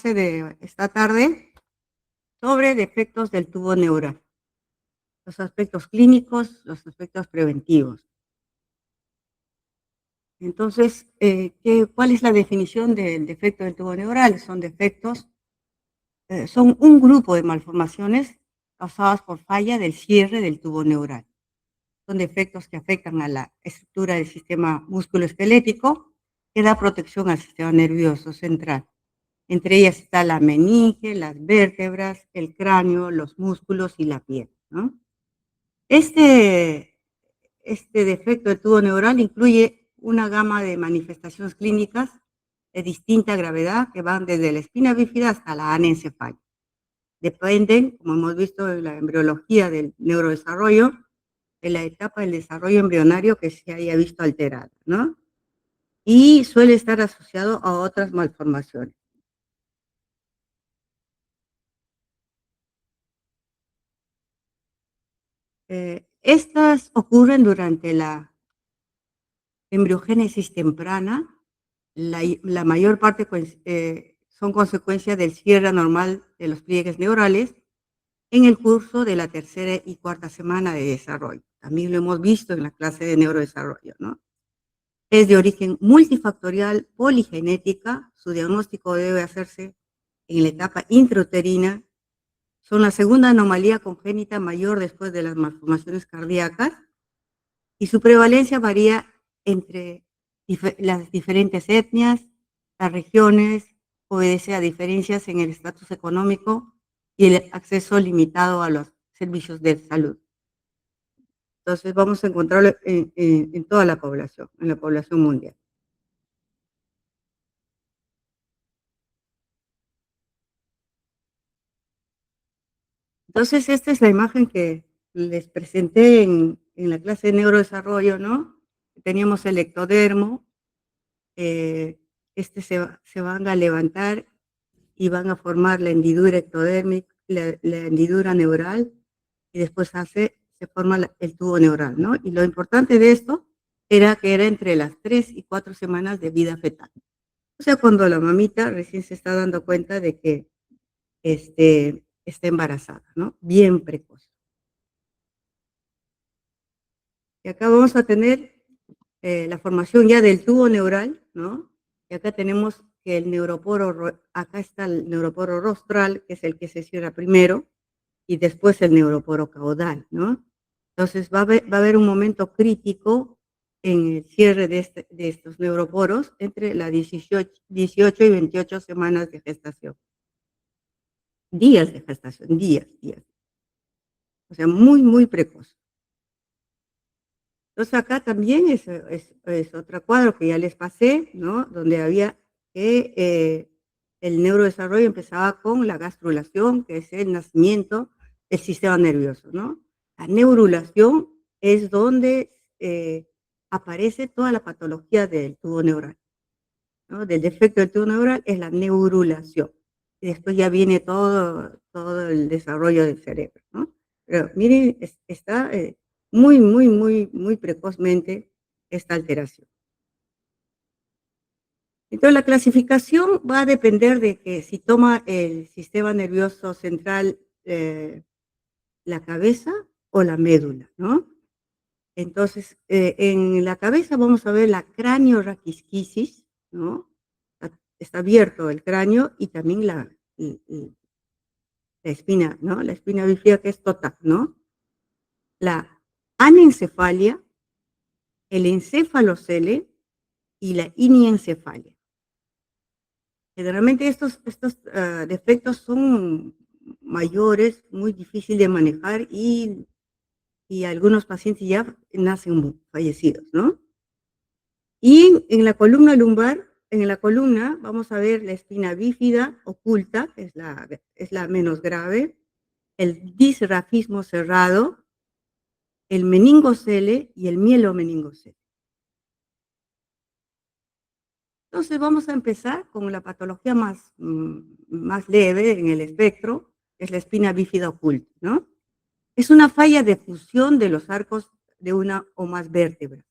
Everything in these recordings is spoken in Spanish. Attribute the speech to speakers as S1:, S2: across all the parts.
S1: clase de esta tarde sobre defectos del tubo neural, los aspectos clínicos, los aspectos preventivos. Entonces, ¿cuál es la definición del defecto del tubo neural? Son defectos, son un grupo de malformaciones causadas por falla del cierre del tubo neural. Son defectos que afectan a la estructura del sistema musculoesquelético que da protección al sistema nervioso central. Entre ellas está la meninge, las vértebras, el cráneo, los músculos y la piel, ¿no? Este, este defecto del tubo neural incluye una gama de manifestaciones clínicas de distinta gravedad que van desde la espina bífida hasta la anencefalo. Dependen, como hemos visto en la embriología del neurodesarrollo, de la etapa del desarrollo embrionario que se haya visto alterada, ¿no? Y suele estar asociado a otras malformaciones. Estas ocurren durante la embriogénesis temprana, la mayor parte son consecuencia del cierre anormal de los pliegues neurales en el curso de la tercera y cuarta semana de desarrollo. También lo hemos visto en la clase de neurodesarrollo, ¿no? Es de origen multifactorial, poligenética, su diagnóstico debe hacerse en la etapa intrauterina, son la segunda anomalía congénita mayor después de las malformaciones cardíacas y su prevalencia varía entre las diferentes etnias, las regiones, obedece a diferencias en el estatus económico y el acceso limitado a los servicios de salud. Entonces vamos a encontrarlo en toda la población, en la población mundial. Entonces esta es la imagen que les presenté en la clase de neurodesarrollo, ¿no? Teníamos el ectodermo, se van a levantar y van a formar la hendidura ectodérmica, la hendidura neural, y después se forma el tubo neural, ¿no? Y lo importante de esto era que era entre las 3 y 4 semanas de vida fetal. O sea, cuando la mamita recién se está dando cuenta de que está embarazada, ¿no? Bien precoz. Y acá vamos a tener la formación ya del tubo neural, ¿no? Y acá tenemos que acá está el neuroporo rostral, que es el que se cierra primero, y después el neuroporo caudal, ¿no? Entonces va a haber un momento crítico en el cierre de estos neuroporos entre las 18 y 28 semanas de gestación. Días de gestación, días. O sea, muy, muy precoz. Entonces acá también es otro cuadro que ya les pasé, ¿no? Donde había que el neurodesarrollo empezaba con la gastrulación, que es el nacimiento del sistema nervioso, ¿no? La neurulación es donde aparece toda la patología del tubo neural, ¿no? Del defecto del tubo neural es la neurulación. Y después ya viene todo el desarrollo del cerebro, ¿no? Pero miren, está muy precozmente esta alteración. Entonces, la clasificación va a depender de que si toma el sistema nervioso central la cabeza o la médula, ¿no? Entonces, en la cabeza vamos a ver la cranioraquisquisis, ¿no? Está abierto el cráneo y también la espina, ¿no? La espina bífida que es total, ¿no? La anencefalia, el encéfalocele y la iniencefalia. Generalmente estos defectos son mayores, muy difíciles de manejar y algunos pacientes ya nacen fallecidos, ¿no? Y en la columna lumbar, en la columna vamos a ver la espina bífida oculta, que es la menos grave, el disrafismo cerrado, el meningocele y el mielomeningocele. Entonces vamos a empezar con la patología más leve en el espectro, es la espina bífida oculta, ¿no? Es una falla de fusión de los arcos de una o más vértebras.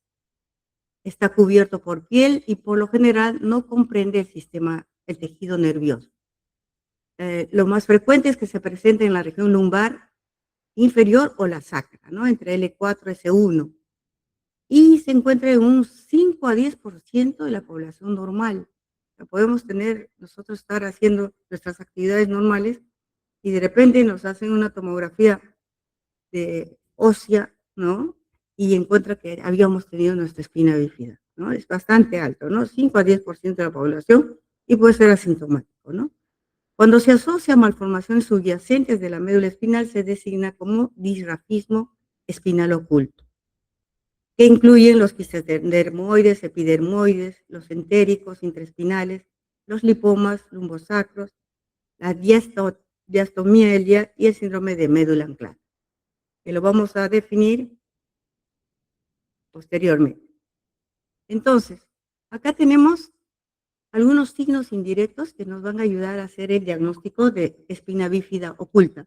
S1: Está cubierto por piel y por lo general no comprende el tejido nervioso. Lo más frecuente es que se presente en la región lumbar inferior o la sacra, ¿no? Entre L4 y S1. Y se encuentra en un 5 a 10% de la población normal. O sea, podemos nosotros estar haciendo nuestras actividades normales y de repente nos hacen una tomografía de ósea, ¿no? Y encuentra que habíamos tenido nuestra espina bífida, ¿no? Es bastante alto, ¿no? 5 a 10% de la población y puede ser asintomático, ¿no? Cuando se asocia a malformaciones subyacentes de la médula espinal, se designa como disrafismo espinal oculto, que incluyen los quistodermoides, epidermoides, los entéricos, intraespinales, los lipomas, lumbosacros, la diastomielia y el síndrome de médula anclar, que lo vamos a definir posteriormente. Entonces, acá tenemos algunos signos indirectos que nos van a ayudar a hacer el diagnóstico de espina bífida oculta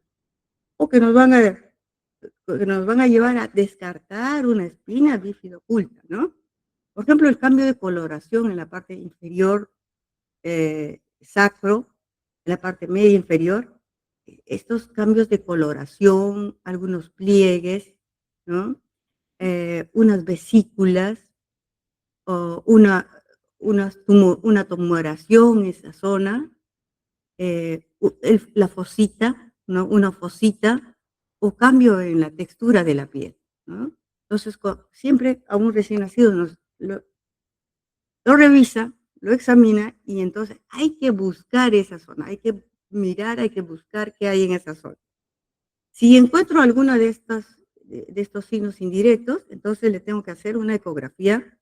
S1: o que nos van a llevar a descartar una espina bífida oculta, ¿no? Por ejemplo, el cambio de coloración en la parte inferior sacro, en la parte media inferior, estos cambios de coloración, algunos pliegues, ¿no? Unas vesículas o una tumoración en esa zona, la fosita, ¿no? Una fosita o cambio en la textura de la piel, ¿no? Entonces, siempre a un recién nacido lo revisa, lo examina y entonces hay que buscar esa zona, hay que mirar, hay que buscar qué hay en esa zona. Si encuentro alguna de estos signos indirectos, entonces le tengo que hacer una ecografía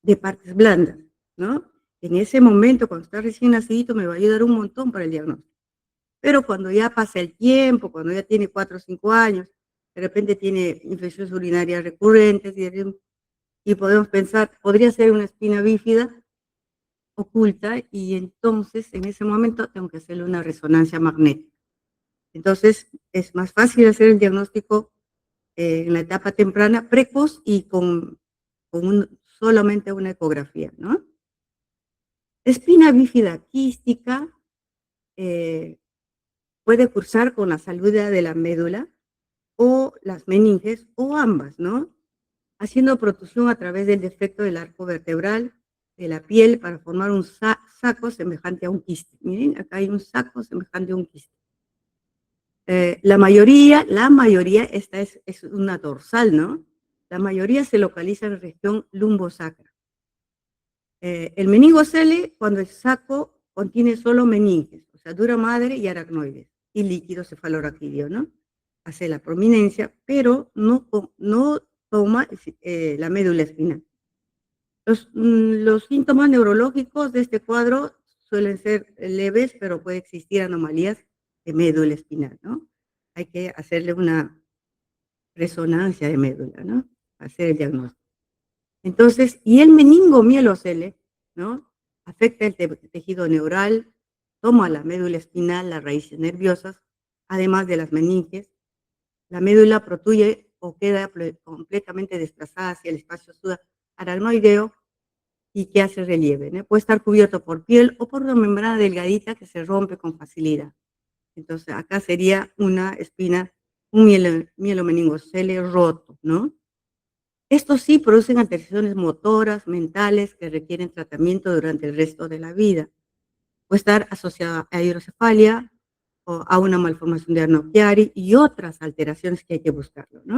S1: de partes blandas, ¿no? En ese momento, cuando está recién nacidito, me va a ayudar un montón para el diagnóstico. Pero cuando ya pasa el tiempo, cuando ya tiene 4 o 5 años, de repente tiene infecciones urinarias recurrentes y podemos pensar, podría ser una espina bífida oculta y entonces en ese momento tengo que hacerle una resonancia magnética. Entonces es más fácil hacer el diagnóstico en la etapa temprana, precoz y solamente una ecografía, ¿no? Espina bífida quística eh, puede cursar con la salida de la médula o las meninges o ambas, ¿no? Haciendo protrusión a través del defecto del arco vertebral de la piel para formar un saco semejante a un quiste. Miren, acá hay un saco semejante a un quiste. La mayoría, esta es una dorsal, ¿no? La mayoría se localiza en la región lumbosacra. El meningocele, cuando el saco contiene solo meninges, o sea, dura madre y aracnoides, y líquido cefalorraquídeo, ¿no? Hace la prominencia, pero no toma la médula espinal. Los síntomas neurológicos de este cuadro suelen ser leves, pero puede existir anomalías de médula espinal, ¿no? Hay que hacerle una resonancia de médula, ¿no? Hacer el diagnóstico. Entonces, y el meningomielocele, ¿no? Afecta el tejido neural, toma la médula espinal, las raíces nerviosas, además de las meninges. La médula protruye o queda completamente desplazada hacia el espacio subaracnoideo y que hace relieve, ¿no? Puede estar cubierto por piel o por una membrana delgadita que se rompe con facilidad. Entonces, acá sería una espina, un mielomeningocele roto, ¿no? Estos sí producen alteraciones motoras, mentales, que requieren tratamiento durante el resto de la vida. Puede estar asociada a hidrocefalia o a una malformación de Arno-Chiari y otras alteraciones que hay que buscarlo, ¿no?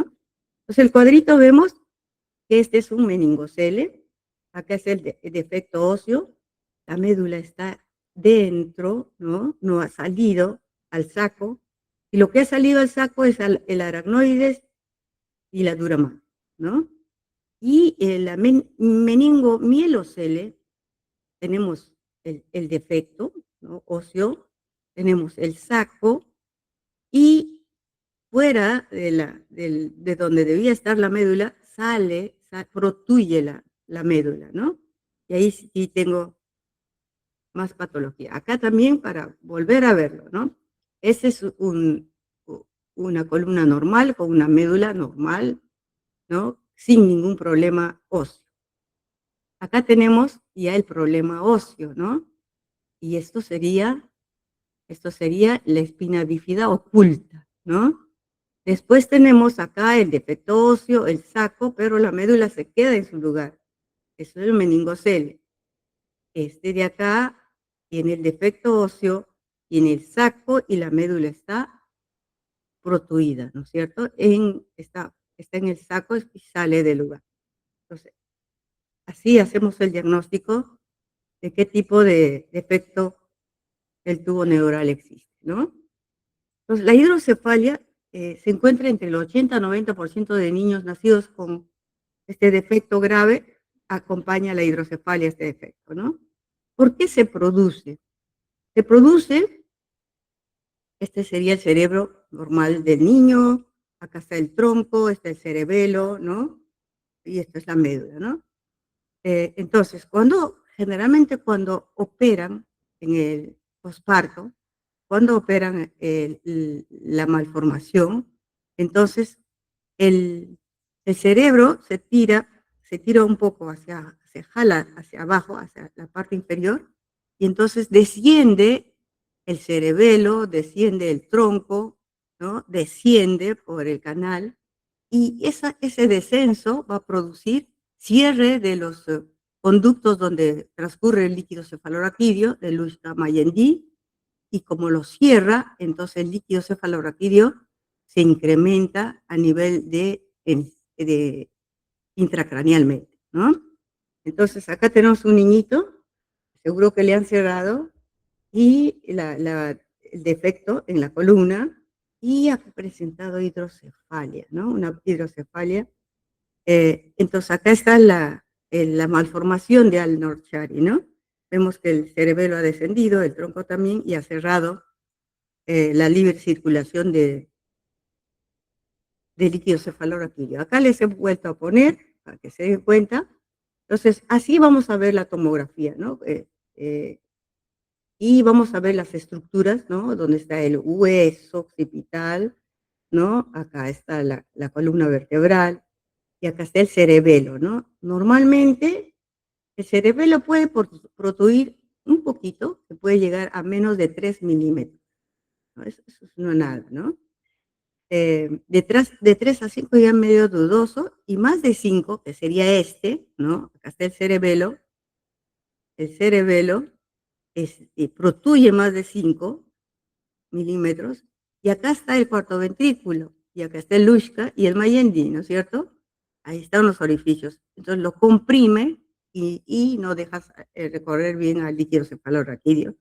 S1: Entonces, el cuadrito vemos que este es un meningocele, acá es el defecto óseo, la médula está dentro, ¿no? No ha salido al saco, y lo que ha salido al saco es el aracnoides y la dura, ¿no? Y la meningomielocele, tenemos el defecto, ¿no? Óseo, tenemos el saco y fuera de donde debía estar la médula, protruye la médula, ¿no? Y ahí sí tengo más patología. Acá también para volver a verlo, ¿no? Ese es una columna normal con una médula normal, ¿no? Sin ningún problema óseo. Acá tenemos ya el problema óseo, ¿no? Y esto sería Esto sería la espina bífida oculta, ¿no? Después tenemos acá el defecto óseo, el saco, pero la médula se queda en su lugar. Eso es el meningocele. Este de acá tiene el defecto óseo, tiene el saco y la médula está protuida, ¿no es cierto? Está en el saco y sale del lugar. Entonces, así hacemos el diagnóstico de qué tipo de defecto del tubo neural existe, ¿no? Entonces, la hidrocefalia se encuentra entre el 80 y 90% de niños nacidos con este defecto grave, acompaña la hidrocefalia este defecto, ¿no? ¿Por qué se produce? Se produce, este sería el cerebro normal del niño, acá está el tronco, está el cerebelo, ¿no? Y esta es la médula, ¿no? Entonces, generalmente cuando operan en el posparto, cuando operan la malformación, entonces el cerebro se tira un poco se jala hacia abajo, hacia la parte inferior, y entonces desciende el cerebelo, desciende el tronco, ¿no? Desciende por el canal, y ese descenso va a producir cierre de los conductos donde transcurre el líquido cefalorraquídeo, de Luschka-Mayendi, y como lo cierra, entonces el líquido cefalorraquídeo se incrementa a nivel de intracranealmente, ¿no? Entonces acá tenemos un niñito, seguro que le han cerrado, y el defecto en la columna, y ha presentado hidrocefalia, ¿no? Una hidrocefalia. Entonces acá está la malformación de Al-Nordshari, ¿no? Vemos que el cerebelo ha descendido, el tronco también, y ha cerrado la libre circulación de líquido cefalorraquídeo. Acá les he vuelto a poner para que se den cuenta. Entonces, así vamos a ver la tomografía, ¿no? Y vamos a ver las estructuras, ¿no? Donde está el hueso occipital, ¿no? Acá está la columna vertebral y acá está el cerebelo, ¿no? Normalmente el cerebelo puede protuir un poquito, que puede llegar a menos de 3 milímetros, ¿no? Eso es no nada, ¿no? De 3 a 5 ya medio dudoso, y más de 5, que sería este, ¿no? Acá está el cerebelo protuye más de 5 milímetros, y acá está el cuarto ventrículo, y acá está el Luschka y el Mayendi, ¿no es cierto? Ahí están los orificios. Entonces lo comprime y no dejas recorrer bien al líquido cefalorraquídeo,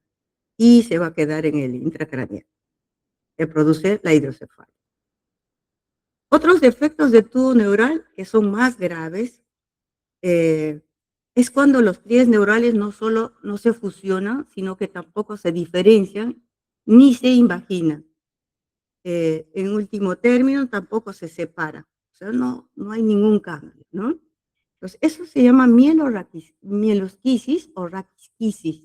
S1: y se va a quedar en el intracraneal, que produce la hidrocefalia. Otros defectos del tubo neural que son más graves es cuando los pliegues neurales no solo no se fusionan, sino que tampoco se diferencian ni se invaginan. En último término, tampoco se separa. O sea, no hay ningún cambio, ¿no? Entonces, eso se llama mielosquisis o raquisquisis.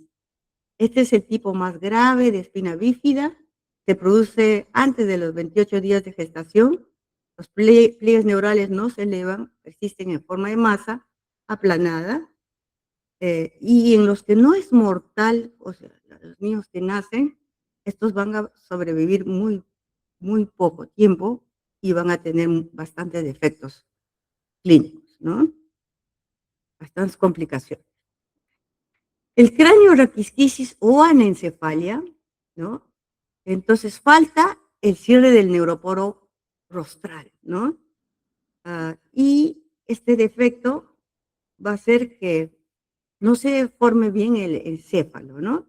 S1: Este es el tipo más grave de espina bífida. Se produce antes de los 28 días de gestación. Los pliegues neurales no se elevan, persisten en forma de masa aplanada. Y en los que no es mortal, o sea, los niños que nacen, estos van a sobrevivir muy poco tiempo y van a tener bastantes defectos clínicos, ¿no? Bastantes complicaciones. El cráneo raquisquisis o anencefalia, ¿no? Entonces falta el cierre del neuroporo rostral, ¿no? Y este defecto va a hacer que no se forme bien el encéfalo, ¿no?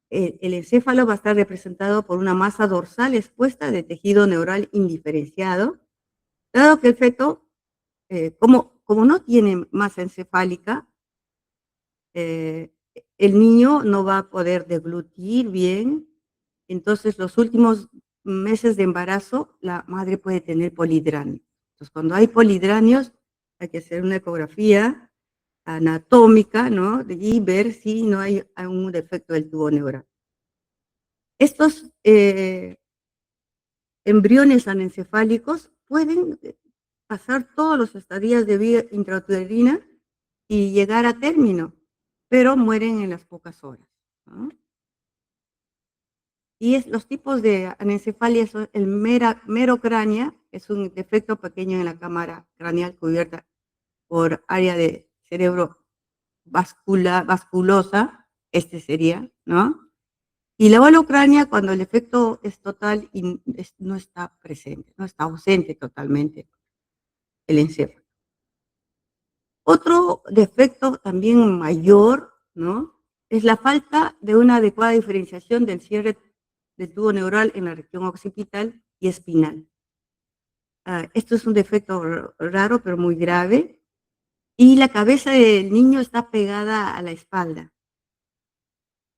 S1: El encéfalo va a estar representado por una masa dorsal expuesta de tejido neural indiferenciado, dado que el feto, como no tiene masa encefálica, eh, el niño no va a poder deglutir bien. Entonces, los últimos meses de embarazo, la madre puede tener polidranios. Entonces, cuando hay polidranios, hay que hacer una ecografía anatómica, ¿no? Y ver si no hay algún defecto del tubo neural. Estos embriones anencefálicos pueden pasar todos los estadios de vida intrauterina y llegar a término, pero mueren en las pocas horas, ¿no? Y los tipos de anencefalia son el merocrania, que es un defecto pequeño en la cámara craneal cubierta por área de cerebro vasculosa, este sería, ¿no? Y la holocrania cuando el efecto es total y no está presente, no está ausente totalmente el encéfalo. Otro defecto también mayor, ¿no? Es la falta de una adecuada diferenciación del cierre del tubo neural en la región occipital y espinal. Esto es un defecto raro, pero muy grave. Y la cabeza del niño está pegada a la espalda.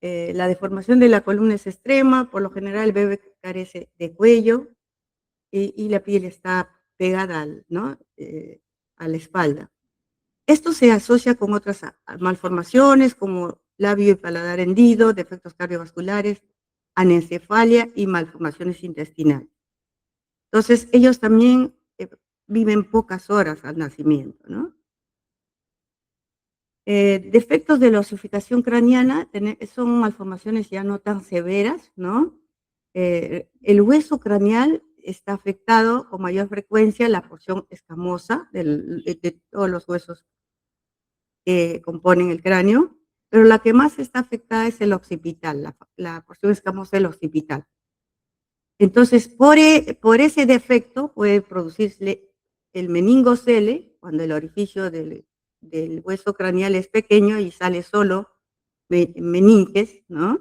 S1: La deformación de la columna es extrema, por lo general el bebé carece de cuello y la piel está pegada ¿no? A la espalda. Esto se asocia con otras malformaciones como labio y paladar hendido, defectos cardiovasculares, anencefalia y malformaciones intestinales. Entonces, ellos también viven pocas horas al nacimiento, ¿no? Defectos de la osificación craneana son malformaciones ya no tan severas, ¿no? El hueso craneal está afectado con mayor frecuencia, la porción escamosa de todos los huesos que componen el cráneo, pero la que más está afectada es el occipital, la porción escamosa del occipital. Entonces, por ese defecto puede producirse el meningocele, cuando el orificio del hueso craneal es pequeño y sale solo meninges, ¿no?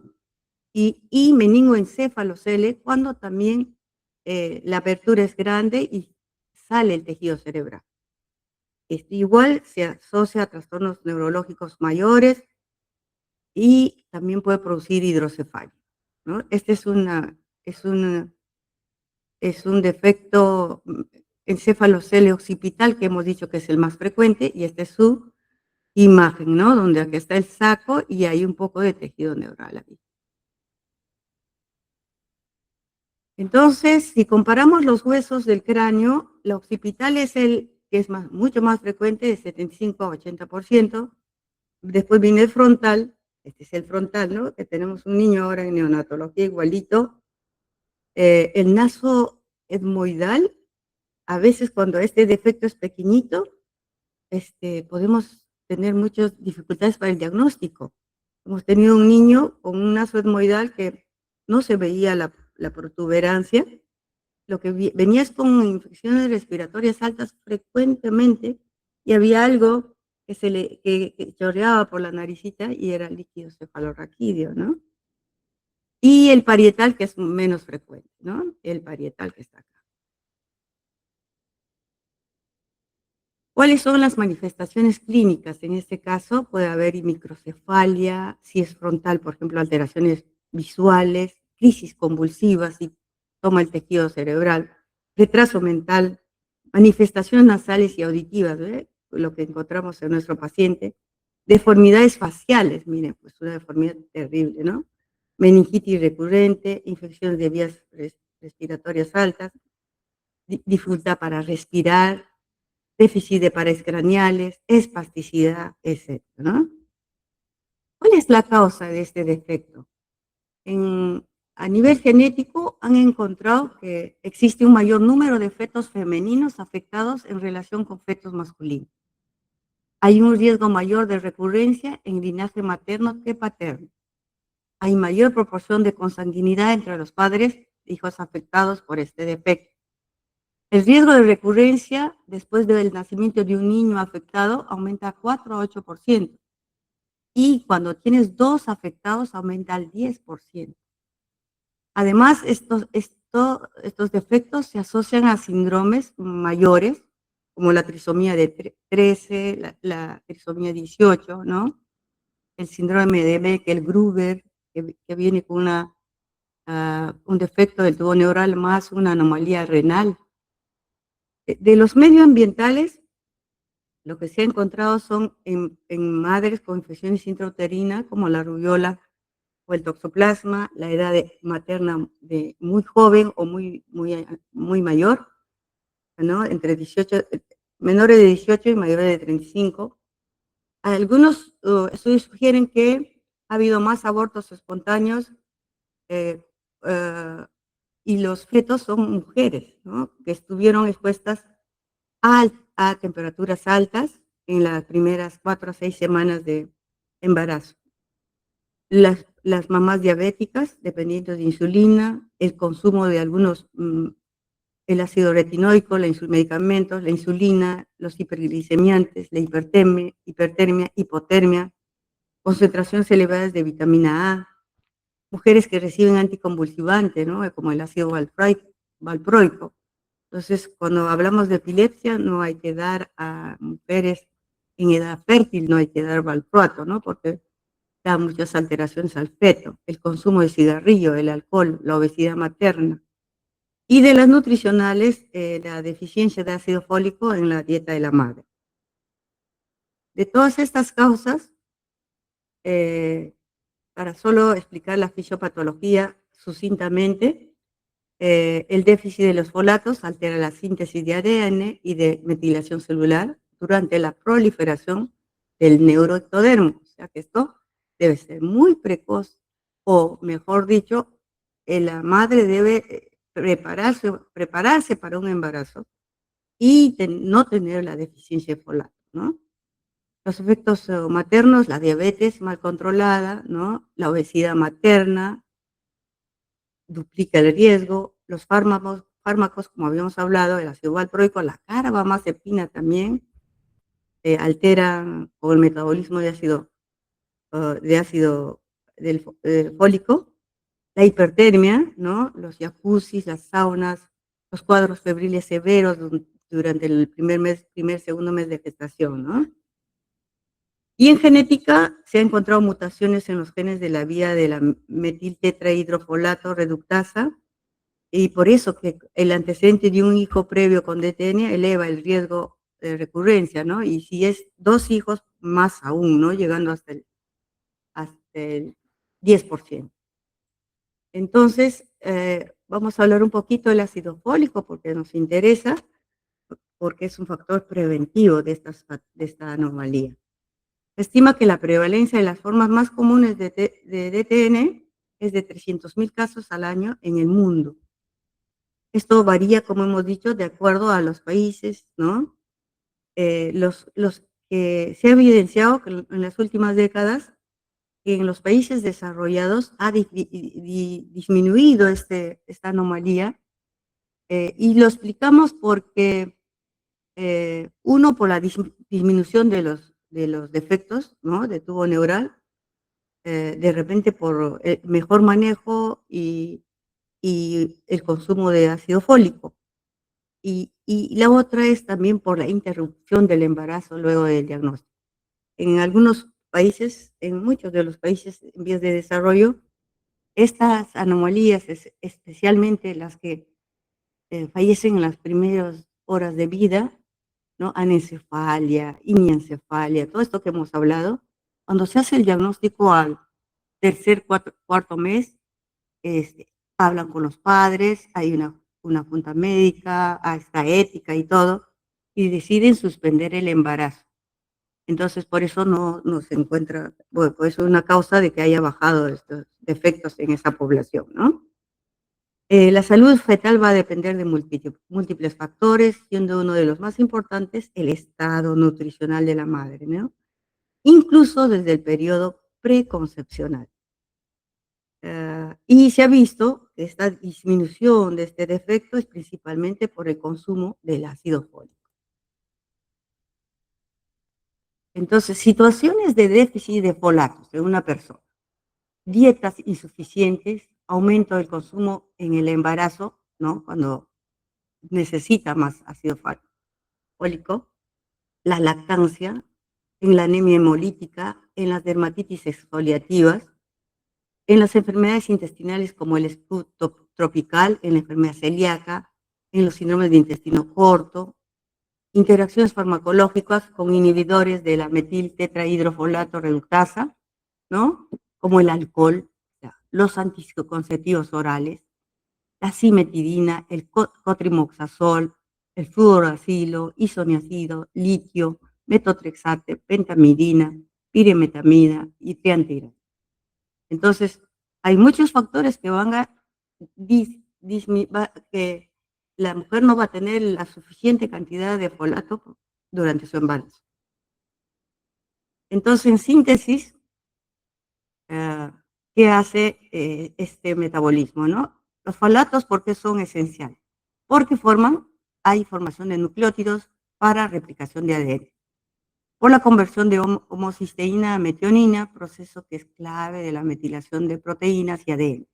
S1: Y meningoencefalocele, cuando también la apertura es grande y sale el tejido cerebral. Igual se asocia a trastornos neurológicos mayores y también puede producir hidrocefalia, ¿no? Este es un defecto encefalocele occipital que hemos dicho que es el más frecuente y esta es su imagen, ¿no? Donde aquí está el saco y hay un poco de tejido neural ahí. Entonces, si comparamos los huesos del cráneo, la occipital es el que es mucho más frecuente, de 75 a 80%. Después viene el frontal, este es el frontal, ¿no? Que tenemos un niño ahora en neonatología igualito. El naso etmoidal, a veces cuando este defecto es pequeñito, podemos tener muchas dificultades para el diagnóstico. Hemos tenido un niño con un naso etmoidal que no se veía la protuberancia, lo que venía es con infecciones respiratorias altas frecuentemente y había algo que chorreaba por la naricita y era líquido cefalorraquídeo, ¿no? Y el parietal, que es menos frecuente, ¿no? El parietal que está acá. ¿Cuáles son las manifestaciones clínicas? En este caso puede haber microcefalia, si es frontal, por ejemplo, alteraciones visuales, crisis convulsivas, si toma el tejido cerebral, retraso mental, manifestaciones nasales y auditivas, ¿ve? Lo que encontramos en nuestro paciente, deformidades faciales, miren, pues una deformidad terrible, ¿no? Meningitis recurrente, infecciones de vías respiratorias altas, dificultad para respirar, déficit de pares craneales, espasticidad, etc., ¿no? ¿Cuál es la causa de este defecto? A nivel genético han encontrado que existe un mayor número de fetos femeninos afectados en relación con fetos masculinos. Hay un riesgo mayor de recurrencia en linaje materno que paterno. Hay mayor proporción de consanguinidad entre los padres e hijos afectados por este defecto. El riesgo de recurrencia después del nacimiento de un niño afectado aumenta 4 a 8%. Y cuando tienes dos afectados aumenta al 10%. Además, estos defectos se asocian a síndromes mayores, como la trisomía de 13, la trisomía 18, ¿no? El síndrome de Beckel-Gruber, que viene con un defecto del tubo neural más una anomalía renal. De los medioambientales, lo que se ha encontrado son en madres con infecciones intrauterinas, como la rubiola o el toxoplasma, la edad materna de muy joven o muy mayor, ¿no? Entre 18, menores de 18 y mayores de 35. Algunos estudios sugieren que ha habido más abortos espontáneos y los fetos son mujeres, ¿no? Que estuvieron expuestas a temperaturas altas en las primeras 4 a 6 semanas de embarazo. Las mamás diabéticas, dependientes de insulina, el consumo de algunos, el ácido retinoico, medicamentos, la insulina, los hiperglicemiantes, la hipertermia, hipotermia, concentraciones elevadas de vitamina A, mujeres que reciben anticonvulsivantes, ¿no? Como el ácido valproico. Entonces, cuando hablamos de epilepsia, no hay que dar a mujeres en edad fértil, no hay que dar valproato, ¿no? Porque da muchas alteraciones al feto, el consumo de cigarrillo, el alcohol, la obesidad materna. Y de las nutricionales, la deficiencia de ácido fólico en la dieta de la madre. De todas estas causas, eh, para solo explicar la fisiopatología sucintamente, el déficit de los folatos altera la síntesis de ADN y de metilación celular durante la proliferación del neuroectodermo. O sea que esto debe ser muy precoz, o mejor dicho, la madre debe prepararse para un embarazo y no tener la deficiencia de folato, ¿no? Los efectos maternos, la diabetes mal controlada, ¿no? La obesidad materna, duplica el riesgo, los fármacos, como habíamos hablado, el ácido valproico, la carbamazepina también, alteran con el metabolismo de ácido fólico, la hipertermia, ¿no? Los jacuzzis, las saunas, los cuadros febriles severos durante el segundo mes de gestación, ¿no? Y en genética se han encontrado mutaciones en los genes de la vía de la metiltetrahidrofolato reductasa, y por eso que el antecedente de un hijo previo con DTN eleva el riesgo de recurrencia, ¿no? Y si es 2 hijos, más aún, ¿no? Llegando hasta el 10%. Entonces, vamos a hablar un poquito del ácido fólico porque nos interesa, porque es un factor preventivo de esta anomalía. Se estima que la prevalencia de las formas más comunes de DTN es de 300.000 casos al año en el mundo. Esto varía, como hemos dicho, de acuerdo a los países, ¿no? Los que se ha evidenciado que en las últimas décadas, que en los países desarrollados ha disminuido esta anomalía, y lo explicamos porque, uno, por la disminución de los defectos, ¿no? De tubo neural, de repente por el mejor manejo y el consumo de ácido fólico. Y la otra es también por la interrupción del embarazo luego del diagnóstico. En algunos países, en muchos de los países en vías de desarrollo, estas anomalías, especialmente las que fallecen en las primeras horas de vida, ¿no? Anencefalia, hemiancefalia, todo esto que hemos hablado, cuando se hace el diagnóstico al tercer, cuarto mes, este, hablan con los padres, hay una junta médica, está ética y todo, y deciden suspender el embarazo. Entonces, por eso no se encuentra, bueno, pues es una causa de que haya bajado estos defectos en esa población, ¿no? La salud fetal va a depender de múltiples factores, siendo uno de los más importantes el estado nutricional de la madre, ¿no? Incluso desde el periodo preconcepcional. Y se ha visto que esta disminución de este defecto es principalmente por el consumo del ácido fólico. Entonces, situaciones de déficit de folatos en una persona, dietas insuficientes, aumento del consumo en el embarazo, ¿no? Cuando necesita más ácido fólico, la lactancia, en la anemia hemolítica, en las dermatitis exfoliativas, en las enfermedades intestinales como el SPUT tropical, en la enfermedad celíaca, en los síndromes de intestino corto, interacciones farmacológicas con inhibidores de la metiltetrahidrofolato reductasa, ¿no? Como el alcohol, los anticonceptivos orales, la cimetidina, el cotrimoxazol, el fluoracilo, isoniazida, litio, metotrexate, pentamidina, piremetamina y triantirina. Entonces, hay muchos factores que van a que la mujer no va a tener la suficiente cantidad de folato durante su embarazo. Entonces, en síntesis, ¿qué hace este metabolismo, no? Los folatos, ¿por qué son esenciales? Porque hay formación de nucleótidos para replicación de ADN. Por la conversión de homocisteína a metionina, proceso que es clave de la metilación de proteínas y ADN.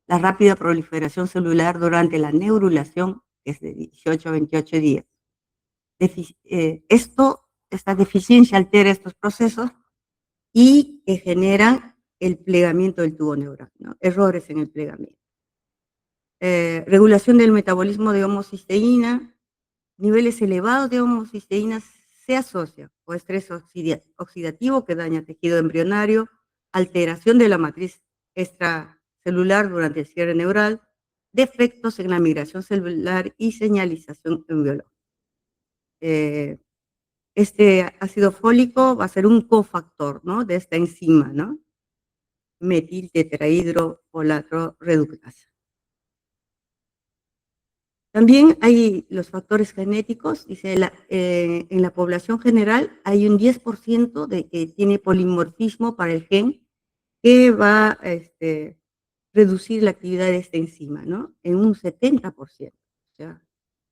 S1: La rápida proliferación celular durante la neurulación, que es de 18 a 28 días. Esta deficiencia altera estos procesos y generan el plegamiento del tubo neural, ¿no? Errores en el plegamiento. Regulación del metabolismo de homocisteína. Niveles elevados de homocisteína se asocian con estrés oxidativo que daña tejido embrionario, alteración de la matriz extracelular durante el cierre neural, defectos en la migración celular y señalización biológica. Este ácido fólico va a ser un cofactor, ¿no?, de esta enzima, ¿no? Metiltetrahidrofolato reductasa. También hay los factores genéticos, dice, en la población general hay un 10% de que tiene polimorfismo para el gen que va a reducir la actividad de esta enzima, ¿no? En un 70%. O sea,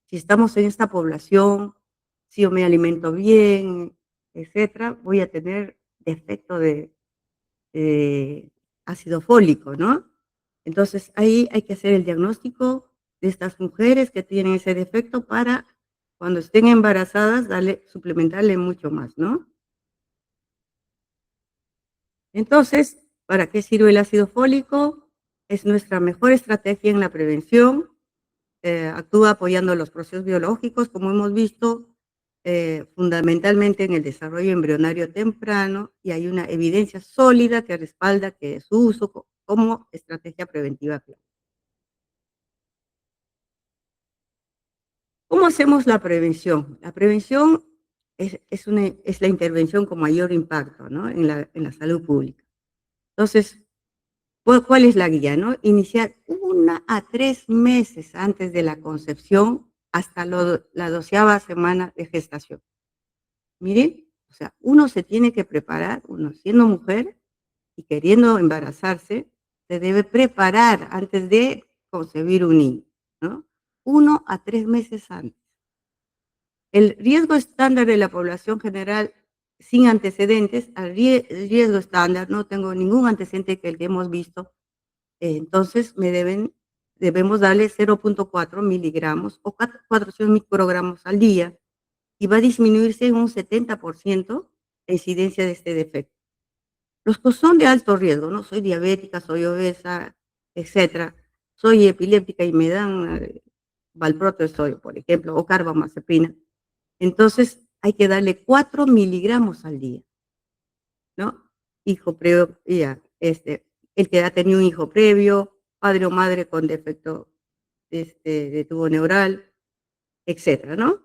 S1: si estamos en esta población, si yo me alimento bien, etcétera, voy a tener defecto de ácido fólico, ¿no? Entonces, ahí hay que hacer el diagnóstico de estas mujeres que tienen ese defecto para cuando estén embarazadas, suplementarle mucho más, ¿no? Entonces, ¿para qué sirve el ácido fólico? Es nuestra mejor estrategia en la prevención, actúa apoyando los procesos biológicos, como hemos visto, fundamentalmente en el desarrollo embrionario temprano, y hay una evidencia sólida que respalda que su uso como estrategia preventiva clave. ¿Cómo hacemos la prevención? La prevención es la intervención con mayor impacto, ¿no?, en la salud pública. Entonces, ¿cuál es la guía, no? Iniciar 1 a 3 meses antes de la concepción hasta la 12ª semana de gestación. Miren, o sea, uno se tiene que preparar, uno siendo mujer y queriendo embarazarse, se debe preparar antes de concebir un niño, ¿no? 1 a 3 meses antes. El riesgo estándar de la población general sin antecedentes, el riesgo estándar, no tengo ningún antecedente que el que hemos visto, entonces debemos darle 0.4 miligramos o 400 microgramos al día y va a disminuirse en un 70% la incidencia de este defecto. Los que son de alto riesgo, ¿no? Soy diabética, soy obesa, etcétera, soy epiléptica y me dan valproato de sodio, por ejemplo, o carbamazepina. Entonces, hay que darle 4 miligramos al día, ¿no? Hijo previo, ya, el que ha tenido un hijo previo, padre o madre con defecto de tubo neural, etcétera, ¿no?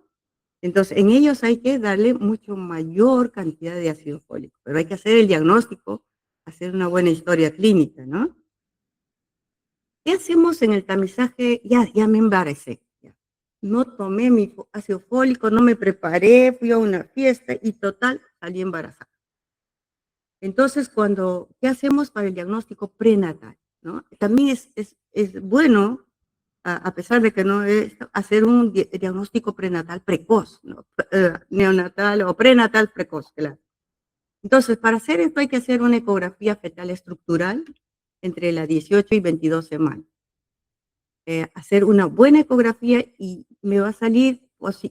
S1: Entonces, en ellos hay que darle mucho mayor cantidad de ácido fólico, pero hay que hacer el diagnóstico, hacer una buena historia clínica, ¿no? ¿Qué hacemos en el tamizaje? Ya me embaracé, ya. No tomé mi ácido fólico, no me preparé, fui a una fiesta y total, salí embarazada. Entonces, ¿qué hacemos para el diagnóstico prenatal, no? También es bueno, a pesar de que no es, hacer un diagnóstico prenatal precoz, ¿no? Neonatal o prenatal precoz, claro. Entonces, para hacer esto hay que hacer una ecografía fetal estructural entre las 18 y 22 semanas. Hacer una buena ecografía y me va a salir, o si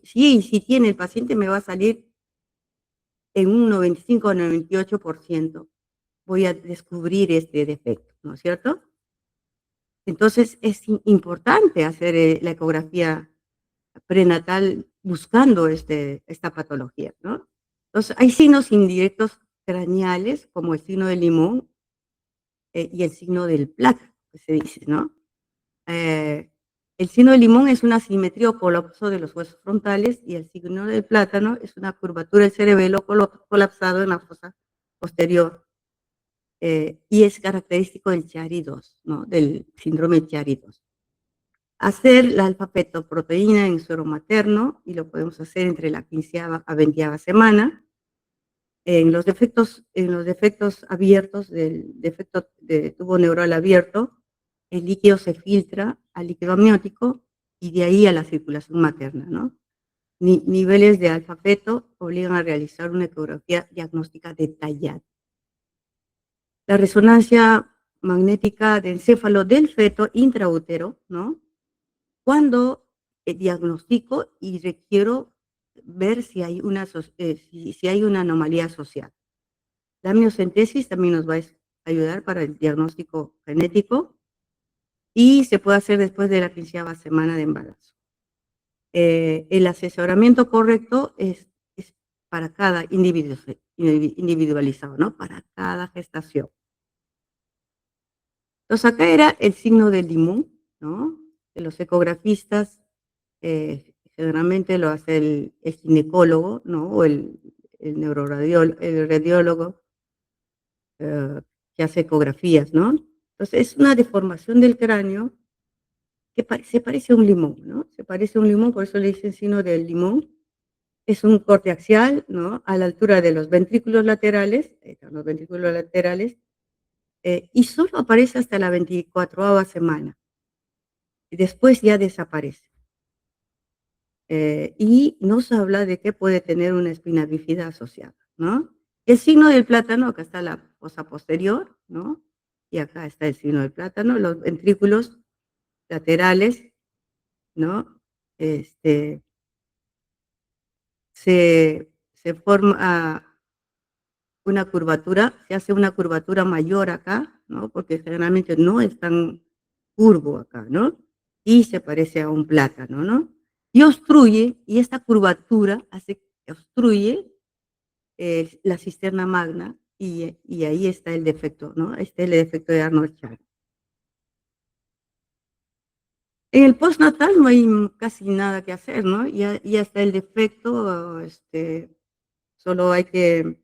S1: tiene el paciente, me va a salir en un 95 o 98% voy a descubrir este defecto, ¿no es cierto? Entonces, es importante hacer la ecografía prenatal buscando esta patología, ¿no? Entonces, hay signos indirectos craneales, como el signo del limón y el signo del plátano, que se dice, ¿no? El signo del limón es una simetría o colapso de los huesos frontales y el signo del plátano es una curvatura del cerebelo colapsado en la fosa posterior y es característico del Chiari-2, ¿no? Del síndrome Chiari-2. Hacer la alfa-fetoproteína en suero materno, y lo podemos hacer entre la 15ª a 20ª semana. En los defectos abiertos, del defecto de tubo neural abierto, el líquido se filtra al líquido amniótico y de ahí a la circulación materna, ¿no? Niveles de alfa-feto obligan a realizar una ecografía diagnóstica detallada. La resonancia magnética de encéfalo del feto intraútero, ¿no? Cuando diagnostico y requiero ver si hay si hay una anomalía asociada. La amniocentesis también nos va a ayudar para el diagnóstico genético y se puede hacer después de la 15ª semana de embarazo. El asesoramiento correcto es para cada individuo, individualizado, ¿no? Para cada gestación. Entonces, acá era el signo del limón, ¿no? De los ecografistas, generalmente lo hace el ginecólogo, ¿no? O el radiólogo, eh, que hace ecografías, ¿no? Entonces, es una deformación del cráneo que se parece a un limón, ¿no? Se parece a un limón, por eso le dicen signo del limón. Es un corte axial, ¿no? A la altura de los ventrículos laterales, ahí están los ventrículos laterales, y solo aparece hasta la 24ª semana. Y después ya desaparece. Y nos habla de que puede tener una espina bífida asociada, ¿no? El signo del plátano, acá está la fosa posterior, ¿no? Y acá está el signo del plátano, los ventrículos laterales, ¿no? Este, se forma una curvatura, se hace una curvatura mayor acá, ¿no? Porque generalmente no es tan curvo acá, ¿no? Y se parece a un plátano, ¿no? Y obstruye, y esta curvatura hace que obstruye la cisterna magna, y ahí está el defecto, ¿no? Este es el defecto de Arnold-Chiari. En el postnatal no hay casi nada que hacer, ¿no? Ya está el defecto, solo hay que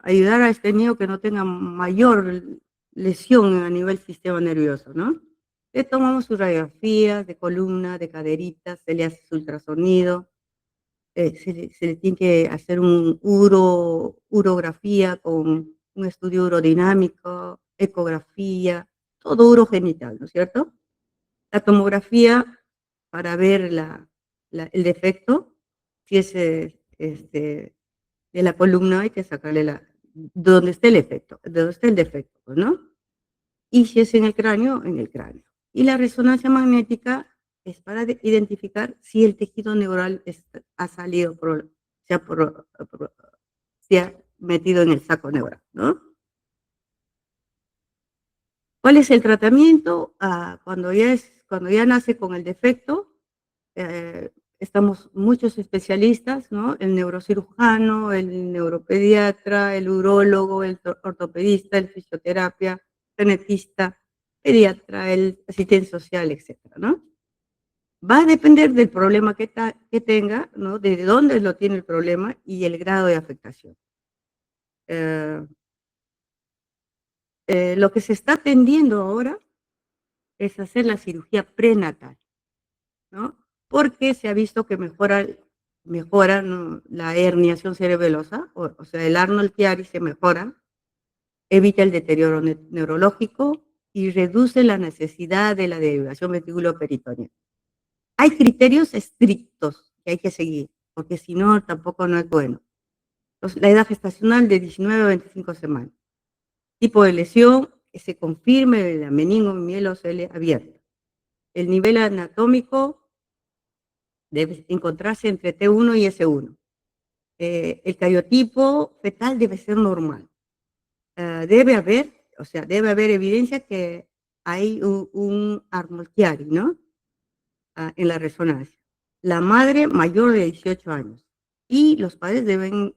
S1: ayudar a este niño que no tenga mayor lesión a nivel sistema nervioso, ¿no? Le tomamos sus radiografías de columna, de caderitas, se le hace su ultrasonido, se le tiene que hacer urografía con un estudio urodinámico, ecografía, todo urogenital, ¿no es cierto? La tomografía para ver el defecto, si es de la columna, hay que sacarle donde esté el efecto, donde esté el defecto, pues, ¿no? Y si es en el cráneo. Y la resonancia magnética es para identificar si el tejido neural ha salido, se ha metido en el saco neural, ¿no? ¿Cuál es el tratamiento? Cuando ya nace con el defecto, estamos muchos especialistas, ¿no? El neurocirujano, el neuropediatra, el urólogo, el ortopedista, el fisioterapia, genetista, pediatra, el asistente social, etcétera, ¿no? Va a depender del problema que tenga, ¿no? De dónde lo tiene el problema y el grado de afectación. Eh, lo que se está atendiendo ahora es hacer la cirugía prenatal, ¿no? Porque se ha visto que mejora, ¿no? La herniación cerebelosa, o sea, el Arnold-Chiari se mejora, evita el deterioro neurológico y reduce la necesidad de la derivación ventrículo-peritoneal. Hay criterios estrictos que hay que seguir, porque si no, tampoco no es bueno. Entonces, la edad gestacional de 19 a 25 semanas. Tipo de lesión, que se confirme la meningomielocele abierta. El nivel anatómico debe encontrarse entre T1 y S1. El cariotipo fetal debe ser normal. Debe haber evidencia que hay un Arnold-Chiari, ¿no? En la resonancia. La madre mayor de 18 años. Y los padres deben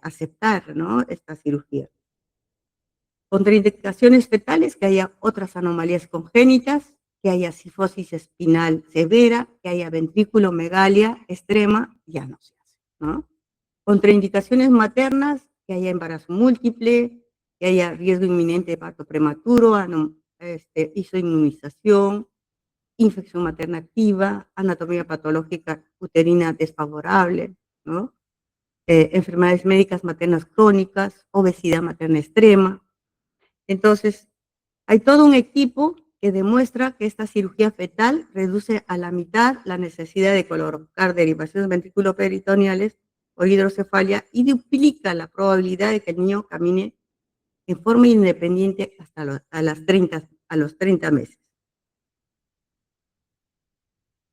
S1: aceptar, ¿no? Esta cirugía. Contraindicaciones fetales, que haya otras anomalías congénitas, que haya cifosis espinal severa, que haya ventrículomegalia extrema, ya no se hace, ¿no? Contraindicaciones maternas, que haya embarazo múltiple, que haya riesgo inminente de parto prematuro, hizo inmunización, infección materna activa, anatomía patológica uterina desfavorable, ¿no? Enfermedades médicas maternas crónicas, obesidad materna extrema. Entonces, hay todo un equipo que demuestra que esta cirugía fetal reduce a la mitad la necesidad de colocar derivaciones ventriculoperitoneales o hidrocefalia y duplica la probabilidad de que el niño camine en forma independiente hasta a los 30 meses.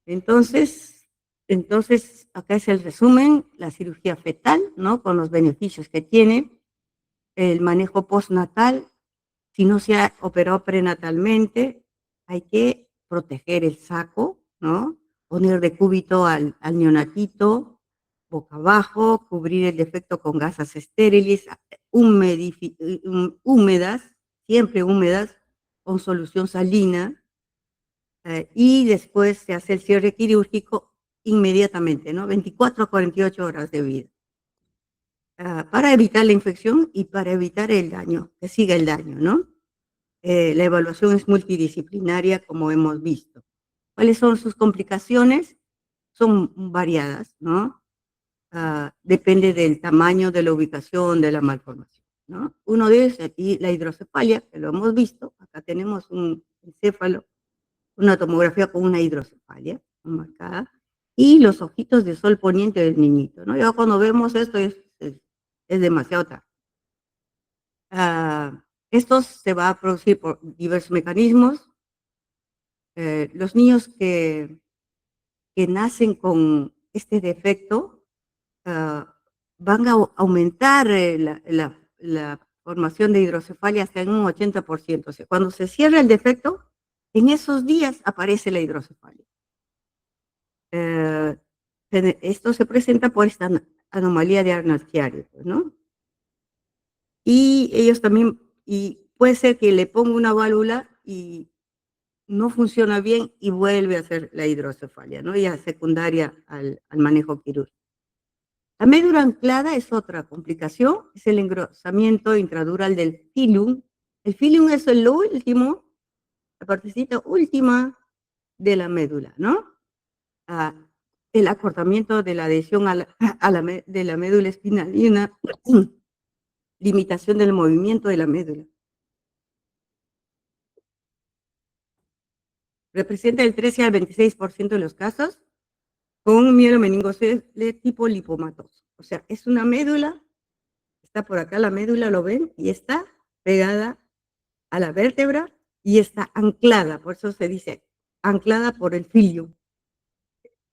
S1: Entonces, acá es el resumen, la cirugía fetal, ¿no? Con los beneficios que tiene, el manejo postnatal. Si no se ha operado prenatalmente, hay que proteger el saco, ¿no? Poner de cúbito al neonatito, boca abajo, cubrir el defecto con gasas estériles, húmedas, siempre húmedas, con solución salina, y después se hace el cierre quirúrgico inmediatamente, ¿no? 24 a 48 horas de vida, para evitar la infección y para evitar el daño, que siga el daño, ¿no? La evaluación es multidisciplinaria, como hemos visto. ¿Cuáles son sus complicaciones? Son variadas, ¿no? Depende del tamaño, de la ubicación, de la malformación, ¿no? Uno de ellos, aquí la hidrocefalia, que lo hemos visto. Acá tenemos un encéfalo, una tomografía con una hidrocefalia marcada, y los ojitos de sol poniente del niñito, ¿no? Ya cuando vemos esto es demasiado tarde. Esto se va a producir por diversos mecanismos. Los niños que nacen con este defecto van a aumentar la formación de hidrocefalia hasta en un 80%. O sea, cuando se cierra el defecto, en esos días aparece la hidrocefalia. Esto se presenta por esta anomalía de Arnold-Chiari, ¿no? Y ellos también, y puede ser que le ponga una válvula y no funciona bien y vuelve a hacer la hidrocefalia, ¿no? Ya secundaria al manejo quirúrgico. La médula anclada es otra complicación, es el engrosamiento intradural del filum. El filum es el último, la partecita última de la médula, ¿no? Ah, el acortamiento de la adhesión de la médula espinal y una limitación del movimiento de la médula. Representa el 13 al 26% de los casos con mielomeningocele tipo lipomatoso. O sea, es una médula, está por acá la médula, ¿lo ven? Y está pegada a la vértebra y está anclada, por eso se dice anclada por el filio,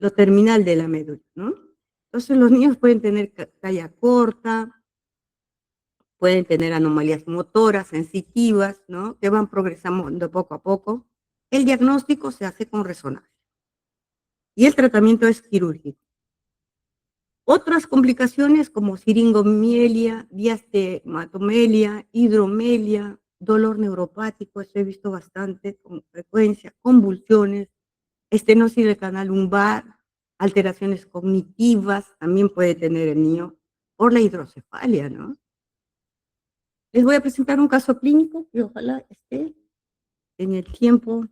S1: lo terminal de la médula, ¿no? Entonces los niños pueden tener talla corta, pueden tener anomalías motoras, sensitivas, ¿no? Que van progresando poco a poco. El diagnóstico se hace con resonancia y el tratamiento es quirúrgico. Otras complicaciones como siringomielia, diastematomelia, hidromelia, dolor neuropático, eso he visto bastante con frecuencia, convulsiones, estenosis del canal lumbar, alteraciones cognitivas, también puede tener el niño por la hidrocefalia, ¿no? Les voy a presentar un caso clínico que ojalá esté en el tiempo.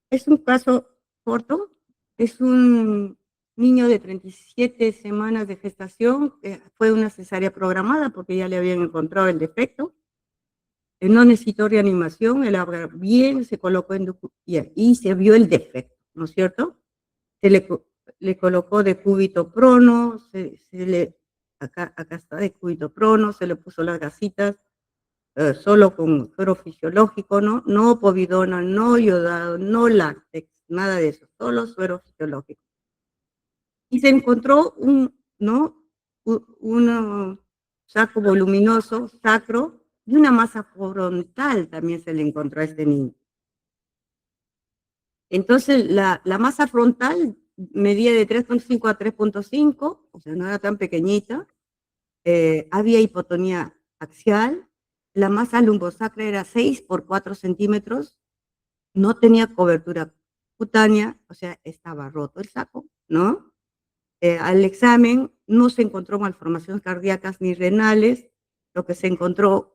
S1: Es un caso corto, es un niño de 37 semanas de gestación, fue una cesárea programada porque ya le habían encontrado el defecto. No necesitó reanimación, él habla bien, se colocó y se vio el defecto, ¿no es cierto? Se le colocó de cúbito prono, acá está de cúbito prono, se le puso las gasitas, solo con suero fisiológico, ¿no? No povidona, no yodado, no láctex, nada de eso, solo suero fisiológico. Y se encontró ¿no? Un saco voluminoso, sacro, y una masa frontal también se le encontró a este niño. Entonces, la masa frontal medía de 3.5 a 3.5, o sea, no era tan pequeñita. Había hipotonía axial. La masa lumbosacra era 6 por 4 centímetros. No tenía cobertura cutánea, o sea, estaba roto el saco, ¿no? Al examen no se encontró malformaciones cardíacas ni renales. Lo que se encontró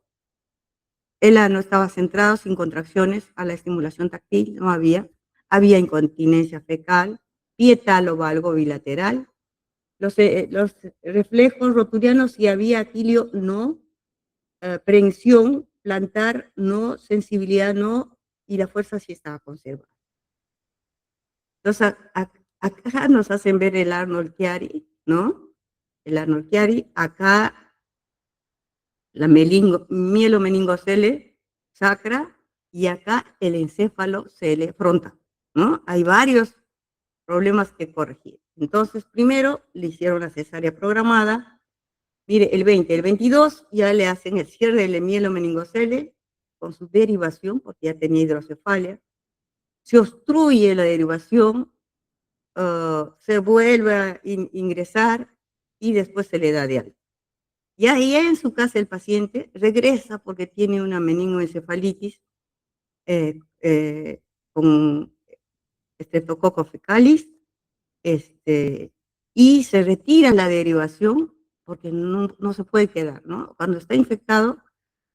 S1: El ano estaba centrado sin contracciones a la estimulación táctil, no había. Había incontinencia fecal, pietal o valgo bilateral. Los reflejos rotulianos, si había tilio, no. Prehensión plantar, no. Sensibilidad, no. Y la fuerza sí estaba conservada. Entonces, acá nos hacen ver el Arnold-Chiari, ¿no? El Arnold-Chiari, acá la mielomeningocele sacra y acá el encéfalo cele frontal, ¿no? Hay varios problemas que corregir. Entonces, primero le hicieron la cesárea programada. Mire, el 20, el 22 ya le hacen el cierre del mielomeningocele con su derivación, porque ya tenía hidrocefalia. Se obstruye la derivación, se vuelve a ingresar y después se le da de alta. Y ahí en su casa el paciente regresa porque tiene una meningoencefalitis con Streptococcus fecalis, y se retira la derivación porque no se puede quedar, ¿no? Cuando está infectado,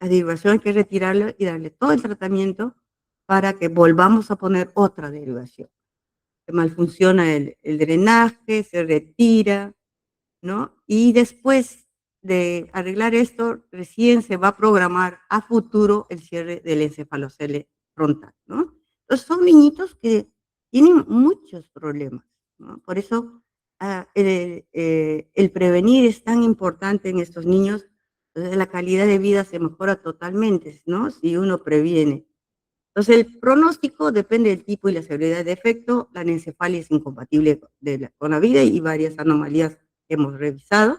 S1: la derivación hay que retirarla y darle todo el tratamiento para que volvamos a poner otra derivación. Se malfunciona el drenaje, se retira, ¿no? Y después de arreglar esto, recién se va a programar a futuro el cierre del encefalocele frontal, ¿no? Entonces son niñitos que tienen muchos problemas, ¿no? Por eso el prevenir es tan importante en estos niños. Entonces la calidad de vida se mejora totalmente, ¿no? Si uno previene. Entonces, el pronóstico depende del tipo y la severidad de efecto. La anencefalia es incompatible con la vida y varias anomalías que hemos revisado.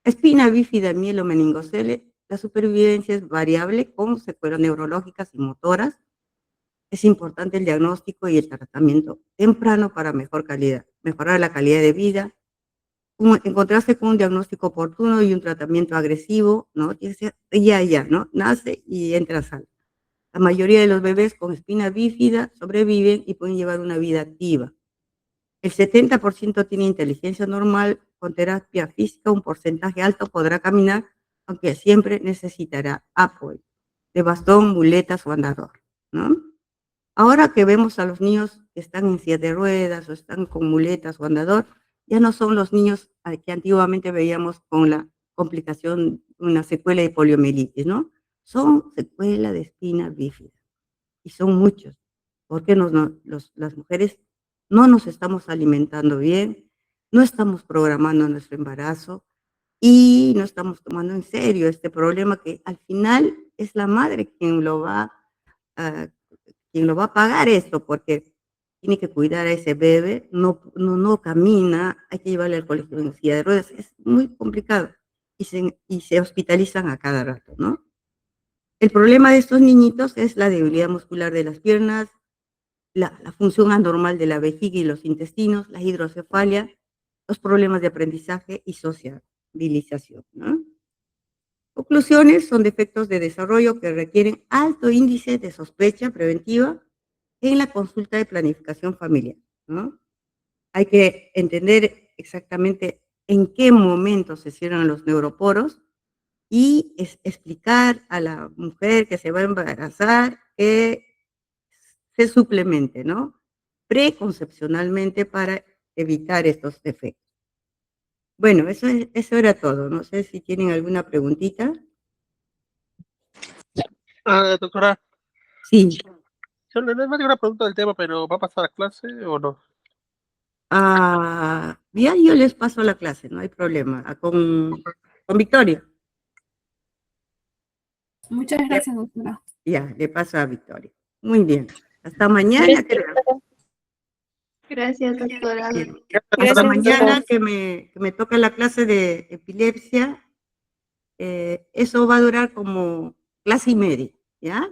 S1: Espina bífida, mielomeningocele, la supervivencia es variable con secuelas neurológicas y motoras. Es importante el diagnóstico y el tratamiento temprano para mejorar la calidad de vida. Encontrarse con un diagnóstico oportuno y un tratamiento agresivo, ¿no? Ya, ¿no? Nace y entra a sala. La mayoría de los bebés con espina bífida sobreviven y pueden llevar una vida activa. El 70% tiene inteligencia normal, con terapia física un porcentaje alto podrá caminar, aunque siempre necesitará apoyo, de bastón, muletas o andador, ¿no? Ahora que vemos a los niños que están en silla de ruedas o están con muletas o andador, ya no son los niños que antiguamente veíamos con la complicación, una secuela de poliomielitis, ¿no? Son secuela de espina bífida y son muchos, porque las mujeres no nos estamos alimentando bien, no estamos programando nuestro embarazo y no estamos tomando en serio este problema que al final es la madre a, quien lo va a pagar esto, porque tiene que cuidar a ese bebé, no camina, hay que llevarle al colegio en silla de ruedas, es muy complicado y se hospitalizan a cada rato, ¿no? El problema de estos niñitos es la debilidad muscular de las piernas, la función anormal de la vejiga y los intestinos, la hidrocefalia, los problemas de aprendizaje y sociabilización, ¿no? Conclusiones: son defectos de desarrollo que requieren alto índice de sospecha preventiva en la consulta de planificación familiar, ¿no? Hay que entender exactamente en qué momento se cierran los neuroporos y explicar a la mujer que se va a embarazar que se suplemente, ¿no? Preconcepcionalmente para evitar estos defectos. Bueno, eso era todo. No sé si tienen alguna preguntita.
S2: Doctora,
S1: Sí.
S2: yo no es más de una pregunta del tema, pero ¿va a pasar a clase o no?
S1: Ya yo les paso la clase, no hay problema. Con Victoria.
S3: Muchas gracias, doctora.
S1: Ya, le paso a Victoria. Muy bien. Hasta mañana, creo.
S4: Gracias, doctora.
S1: Bien. Hasta
S3: Gracias,
S1: mañana que me toca la clase de epilepsia. Eso va a durar como clase y media, ¿ya?